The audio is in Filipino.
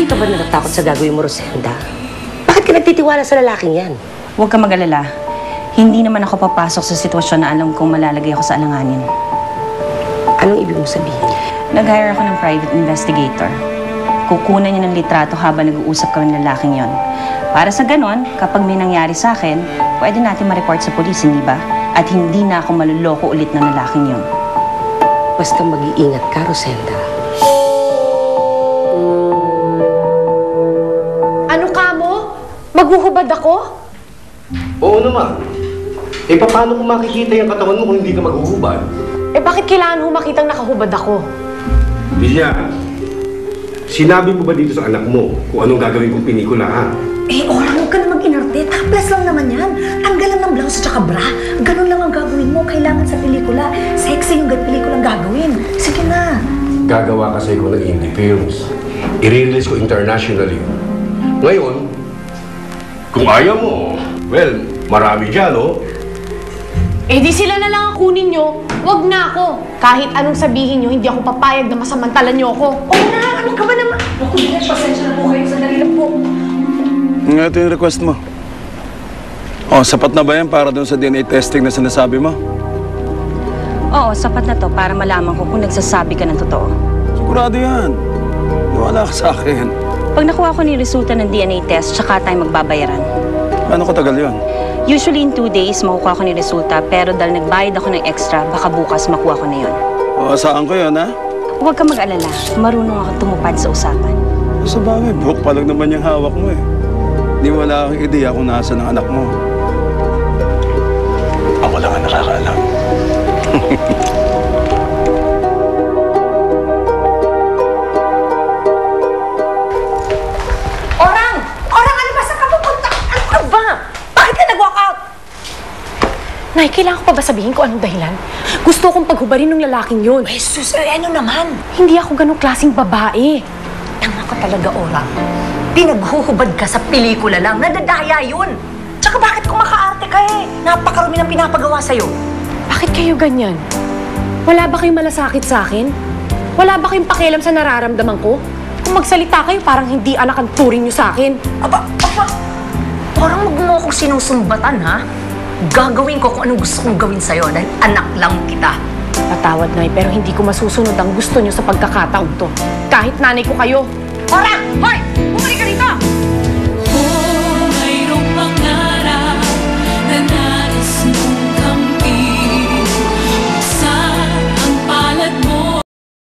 Hindi ka ba natatakot sa gagawin mo, Rosenda? Bakit ka nagtitiwala sa lalaking yan? Huwag ka mag-alala. Hindi naman ako papasok sa sitwasyon na alam kong malalagay ako sa alanganin. Anong ibig mo sabihin? Nag-hire ako ng private investigator. Kukunan niya ng litrato habang nag-uusap kami ng lalaking yon. Para sa ganon, kapag may nangyari sa akin, pwede natin ma-report sa polis, hindi ba? At hindi na ako maluloko ulit ng lalaking yon. Basta mag-iingat ka, Rosenda. Ano ka mo? Maghuhubad ako? Oo naman. Eh, paano mo makikita yung katawan mo kung hindi ka maghuhubad? Eh bakit kailangan ho makitang nakahubad ako? Bilya, sinabi mo ba dito sa anak mo kung anong gagawin kong pelikula, ha? Eh, Orang, huwag ka na mag-inarte. Taplas lang naman yan. Tanggalan ng blouse at saka bra. Ganun lang ang gagawin mo. Kailangan sa pelikula. Sexy yung pelikulang gagawin. Sige na. Gagawa kasi ko ng indie films. I-release ko internationally. Ngayon, kung ayaw mo, well, marami dyan, no? Eh di sila na lang ang kunin nyo. Wag na ako. Kahit anong sabihin nyo, hindi ako papayag na masamantalan nyo ako. Orang, ano ka ba naman? Naku, Dinesh, pasensya na po kayo. Sandali lang po. Ito yung request mo. Oh, sapat na ba yan para dun sa DNA testing na sinasabi mo? Oo, sapat na to para malaman ko kung nagsasabi ka ng totoo. Sigurado yan. Wala ka sa akin. Pag nakuha ko ni resulta ng DNA test, tsaka tayo magbabayaran. Ano katagal yun? Usually in 2 days, makukuha ko ni resulta, pero dahil nagbayad ako ng extra, baka bukas makuha ko na yun. O, saan ko yun, ha? Huwag ka mag-alala. Marunong ako tumupad sa usapan. Sa bagay, buhok pa lang naman yung hawak mo, eh. Di wala akong ideya kung nasa ng anak mo. Ako lang ang nakakaalam. Orang! Orang, ano ba? Saan ka pupunta? Ano ka ba? Bakit ka nag-walk out? Nay, kailangan ko pa ba sabihin ko anong dahilan? Gusto kong paghubarin ng lalaking yun. Jesus, ano naman? Hindi ako ganong klaseng babae. Tanga ka talaga, Orang. Pinaghuhubad ka sa pelikula lang. Nadadaya yun. Tsaka bakit kumakaarte ka eh? Napakarumi ng pinapagawa sa'yo. Bakit kayo ganyan? Wala ba kayong malasakit sa akin? Wala ba kayong pakialam sa nararamdaman ko? Kung magsalita kayo, parang hindi anak ang turing nyo sa akin. Aba, parang wag mo akong sinusumbatan, ha? Gagawin ko kung anong gusto kong gawin sa'yo dahil anak lang kita. Patawad, Nay, pero hindi ko masusunod ang gusto nyo sa pagkakataon to. Kahit nanay ko kayo. Orang! Hoy! Bumalik ka dito!